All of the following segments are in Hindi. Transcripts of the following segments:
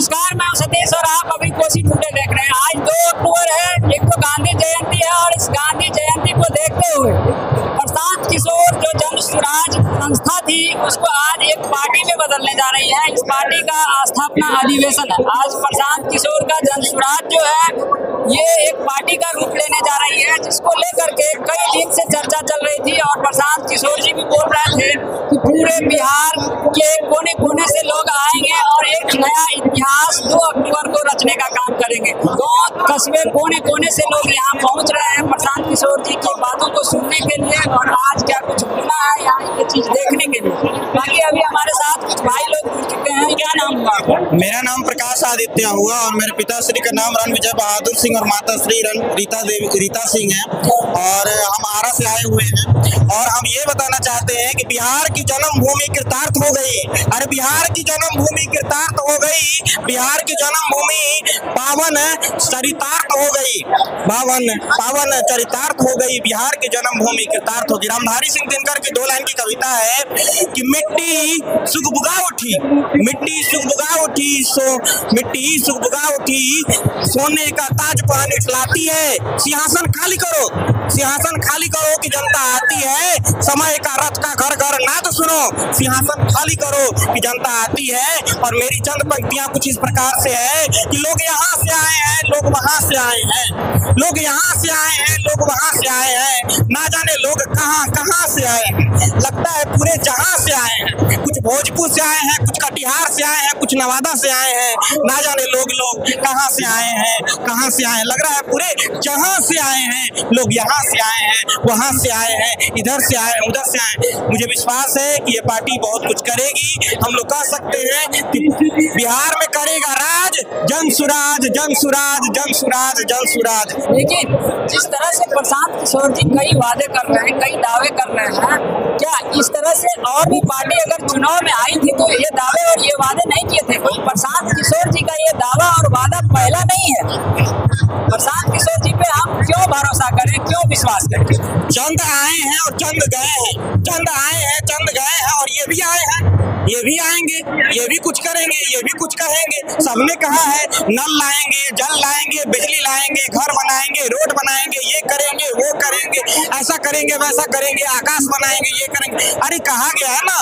नमस्कार, मैं सतीश और आप अभी कोसी टुडे देख रहे हैं। आज 2 अक्टूबर है, एक तो गांधी जयंती है और इस गांधी जयंती को देखते हुए प्रशांत किशोर जो जन स्वराज संस्था थी उसको आज एक पार्टी में बदलने जा रही है। इस पार्टी का स्थापना अधिवेशन है। आज प्रशांत किशोर का जन स्वराज जो है ये एक पार्टी का रूप लेने जा रही है, जिसको लेकर के कई दिन से चर्चा चल रही थी और प्रशांत किशोर जी भी बोल रहे थे कि पूरे बिहार के कोने कोने से लोग आएंगे और एक नया इतिहास 2 अक्टूबर को रचने का काम करेंगे। गाँव कस्बे कोने कोने से लोग यहाँ पहुँच रहे हैं प्रशांत किशोर जी की बातों को सुनने के लिए और आज क्या कुछ होना है यहाँ ये चीज देखने के लिए। बाकी अभी हमारे साथ कुछ भाई लोग जुड़ चुके हैं। क्या नाम हुआ? मेरा नाम प्रकाश आदित्य हुआ और मेरे पिताश्री का नाम रणविजय बहादुर सिंह और माताश्री रीता सिंह है और हम आरा से आए हुए हैं और हम ये बताना चाहते हैं कि बिहार की जन्मभूमि कृतार्थ हो गई। अरे बिहार की जन्मभूमि कृतार्थ हो गई, बिहार की जन्मभूमि पावन चरितार्थ हो गई, पावन चरितार्थ हो गई। बिहार की जन्मभूमि कृतार्थ होगी। रामधारी सिंह दिनकर की 2 लाइन की कविता है कि मिट्टी सुगबुगा उठी, मिट्टी सुगबुगा उठी, मिट्टी सुगबुगा उठी, सोने का ताज पहन इठलाती है। सिंहासन खाली करो, सिंहासन खाली करो कि जनता आती है। समय का रथ का घर घर ना तो सुनो, सिंहासन खाली करो कि जनता आती है। और मेरी चंद पंक्तियां कुछ इस प्रकार से है कि लोग यहाँ से आए हैं, लोग वहां से आए हैं, लोग यहाँ से आए हैं, लोग वहां से आए हैं, ना जाने लोग कहाँ कहाँ से आए हैं, लगता है पूरे जहां से आए हैं। कुछ भोजपुर से आए हैं, कुछ कटिहार से आए हैं, कुछ नवादा से आए हैं, ना जाने लोग कहाँ से आए हैं, कहाँ से आए हैं। लग रहा है पूरे जहां से आए हैं, लोग यहाँ से आए हैं, वहां से आए हैं, इधर से आए, उधर से आए। मुझे विश्वास है कि ये पार्टी बहुत कुछ करेगी। हम लोग कह सकते हैं कि बिहार में करेगा राज जन सुराज, जन सुराज, जन सुराज, जन सुराज। लेकिन जिस तरह से प्रशांत किशोर जी कई वादे कर रहे हैं, कई दावे कर रहे हैं, क्या इस तरह से और भी पार्टी अगर चुनाव में आई थी तो ये दावे और ये वादे नहीं किए थे? कोई प्रशांत किशोर जी का ये दावा और वादा पहला नहीं है। प्रशांत किशोर जी पे हम क्यों भरोसा करें, क्यों विश्वास करें? चंद आए हैं और चंद गए हैं, चंद आए हैं, चंद गए हैं और ये भी आए हैं, ये भी आएंगे, ये भी कुछ करेंगे, ये भी कुछ कहेंगे। सबने कहा है नल लाएंगे, जल लाएंगे, बिजली लाएंगे, घर बनाएंगे, रोड बनाएंगे, ये करेंगे, वो करेंगे, ऐसा करेंगे, वैसा करेंगे, आकाश बनाएंगे, ये करेंगे। अरे कहा गया है ना,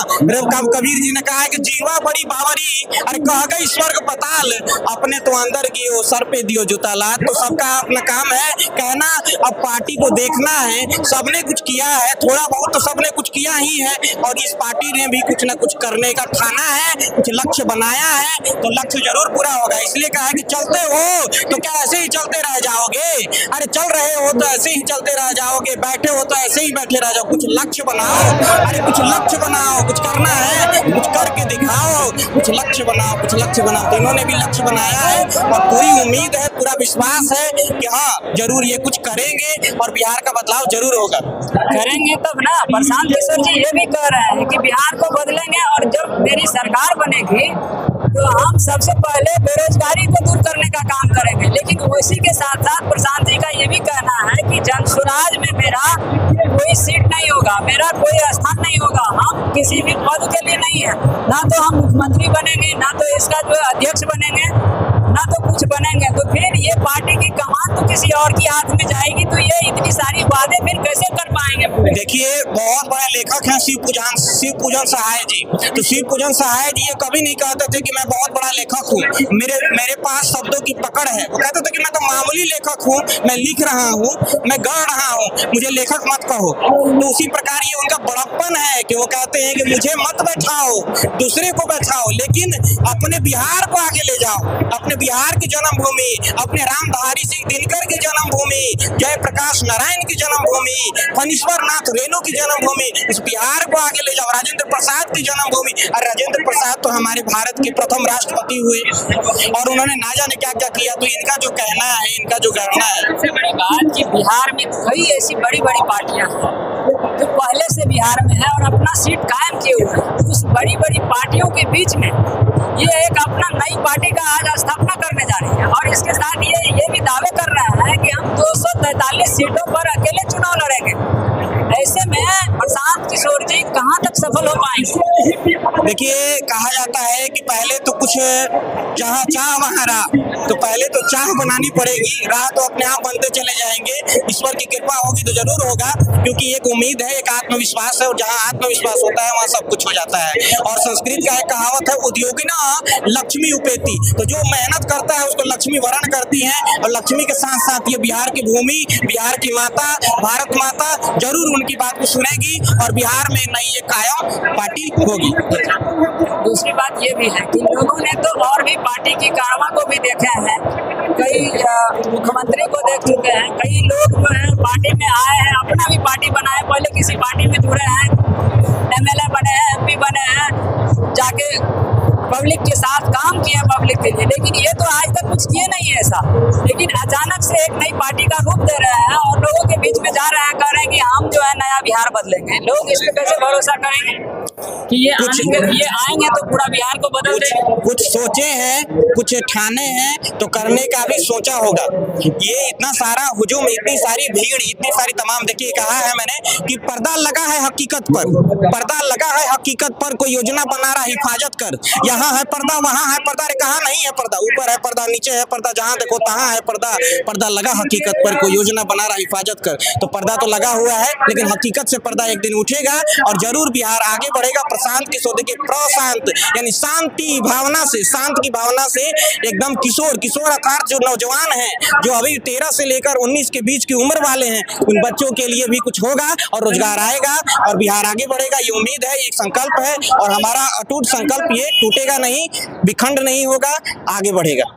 कबीर जी ने कहा है कि जीवा बड़ी बावरी, अरे कह गई स्वर्ग पताल, अपने तो अंदर की हो सर पे दियो जूता लात। तो सबका अपना काम है कहना, अब पार्टी को देखना है। सबने कुछ किया है, थोड़ा बहुत तो सबने कुछ किया ही है और इस पार्टी ने भी कुछ ना कुछ करने का ठाना है, कुछ लक्ष्य बनाया है तो लक्ष्य जरूर पूरा होगा। इसलिए कहा है कि चलते हो तो क्या ऐसे ही चलते रह जाओगे? अरे चल रहे हो तो ऐसे ही चलते रह जाओगे, बैठे हो तो ऐसे ही बैठे रह जाओ। कुछ लक्ष्य बनाओ, अरे कुछ लक्ष्य बनाओ, कुछ करना है, कुछ करके दिखाओ, कुछ लक्ष्य बनाओ, कुछ लक्ष्य बनाओ। तो इन्होंने भी लक्ष्य बनाया है और पूरी उम्मीद है, पूरा विश्वास है कि हाँ जरूर ये कुछ करेंगे और बिहार का बदलाव जरूर होगा। करेंगे तब ना। प्रशांत किशोर जी ये भी कह रहे हैं कि बिहार को बदलेंगे और जब मेरी सरकार बनेगी तो हम सबसे पहले बेरोजगारी को दूर करने का काम करेंगे। लेकिन उसी के साथ साथ प्रशांत जी का ये भी कहना है कि जन स्वराज में मेरा कोई सीट नहीं होगा, मेरा कोई स्थान नहीं होगा, हम किसी भी पद के लिए नहीं है, ना तो हम मुख्यमंत्री बनेंगे, ना तो इसका जो अध्यक्ष बनेंगे, ना तो कुछ बनेंगे। तो फिर ये पार्टी की कमान तो किसी और की हाथ में जाएगी, तो ये इतनी सारी वादे फिर कैसे कर पाएंगे? देखिए बहुत बड़े लेखक हैं शिव पूजन सहाय जी। तो शिव पूजन सहाय जी ये कभी नहीं कहते थे कि मैं बहुत बड़ा लेखक हूँ, मेरे पास शब्दों की पकड़ है। वो कहते थे कि मैं तो मामूली लेखक हूँ, मैं लिख रहा हूँ, मैं गा रहा हूँ, मुझे लेखक मत कहो। तो उसी प्रकार ये उनका बड़प्पन है कि वो कहते हैं कि मुझे मत बैठाओ, दूसरे को बैठाओ, लेकिन अपने बिहार को आगे ले जाओ, अपने बिहार की जन्मभूमि, अपने रामधारी सिंह दिनकर की जन्मभूमि, जयप्रकाश नारायण की जन्मभूमि, फणीश्वर नाथ रेणु की जन्मभूमि, इस बिहार को आगे ले जाओ। राजेंद्र प्रसाद की जन्मभूमि, और राजेंद्र प्रसाद तो हमारे भारत के प्रथम राष्ट्रपति हुए और उन्होंने ना जाने क्या क्या किया। तो इनका जो कहना है, इनका जो कहना है, सबसे बड़ी बात कि बिहार में कई ऐसी बड़ी बड़ी पार्टियां हैं जो पहले से बिहार में है और अपना सीट कायम किए हुए हैं। उस बड़ी बड़ी पार्टियों के बीच में ये एक अपना नई पार्टी का आज स्थापना करने जा रही है और इसके साथ ये भी दावे कर रहा है कि हम 243 सीटों पर अकेले चुनाव लड़ेंगे। ऐसे में प्रशांत किशोर जी कहां तक सफल हो पाएंगे? देखिए कहा जाता है कि पहले तो कुछ जहाँ चाह वहाँ राह, तो पहले तो चाह बनानी पड़ेगी, राह तो अपने आप बनते चले जाएंगे। ईश्वर की कृपा होगी तो जरूर होगा, क्योंकि एक उम्मीद है, एक आत्मविश्वास है, और जहाँ आत्मविश्वास होता है वहाँ सब कुछ हो जाता है। और संस्कृत का एक कहावत है, उद्योगिना लक्ष्मी उपेती, तो जो मेहनत करता है उसको लक्ष्मी वरण करती है। और लक्ष्मी के साथ साथ ये बिहार की भूमि, बिहार की माता, भारत माता जरूर उनकी बात को सुनेगी और बिहार में नई एक कायम पार्टी होगी। दूसरी बात ये भी है कि लोगों ने तो और भी पार्टी की कारवां को भी देखे हैं, कई मुख्यमंत्री को देख चुके हैं, कई लोग जो है पार्टी में आए हैं, अपना भी पार्टी बनाए, पहले किसी पार्टी में जुड़े हैं, एमएलए बने हैं, एमपी बने हैं, जाके पब्लिक के साथ काम किया पब्लिक के लिए, लेकिन ये तो आज तक कुछ किए नहीं है ऐसा। लेकिन अचानक से एक नई पार्टी का रूप दे रहे हैं और लोगों के बीच में जा रहे हैं, कह रहे हैं कि हम जो है नया बिहार बदलेंगे। लोग इस पे कैसे भरोसा करेंगे कि ये आएंगे तो पूरा बिहार को बदल देंगे? कुछ सोचे हैं, कुछ ठाने हैं, तो करने का भी सोचा होगा। ये इतना सारा हुजूम, इतनी सारी भीड़, इतनी सारी तमाम, देखिए कहा है मैंने कि पर्दा लगा है हकीकत पर, पर्दा लगा है हकीकत पर, कोई योजना बना रहा हिफाजत कर, यहाँ है पर्दा वहाँ है पर्दा, अरे कहाँ नहीं है पर्दा, ऊपर है पर्दा, नीचे है पर्दा, जहाँ देखो तहाँ है पर्दा। पर्दा लगा हकीकत पर, कोई योजना बना रहा हिफाजत कर, तो पर्दा तो लगा हुआ है, लेकिन हकीकत से पर्दा एक दिन उठेगा और जरूर बिहार आगे बढ़ेगा। प्रशांत किशोर, देखिए प्रशांत यानी शांति भावना से, शांत की भावना से एकदम किशोर अर्थात जो नौजवान हैं, जो अभी 13 से लेकर 19 के बीच की उम्र वाले हैं, उन बच्चों के लिए भी कुछ होगा और रोजगार आएगा और बिहार आगे बढ़ेगा। ये उम्मीद है, एक संकल्प है और हमारा अटूट संकल्प, ये टूटेगा नहीं, विखंड नहीं होगा, आगे बढ़ेगा।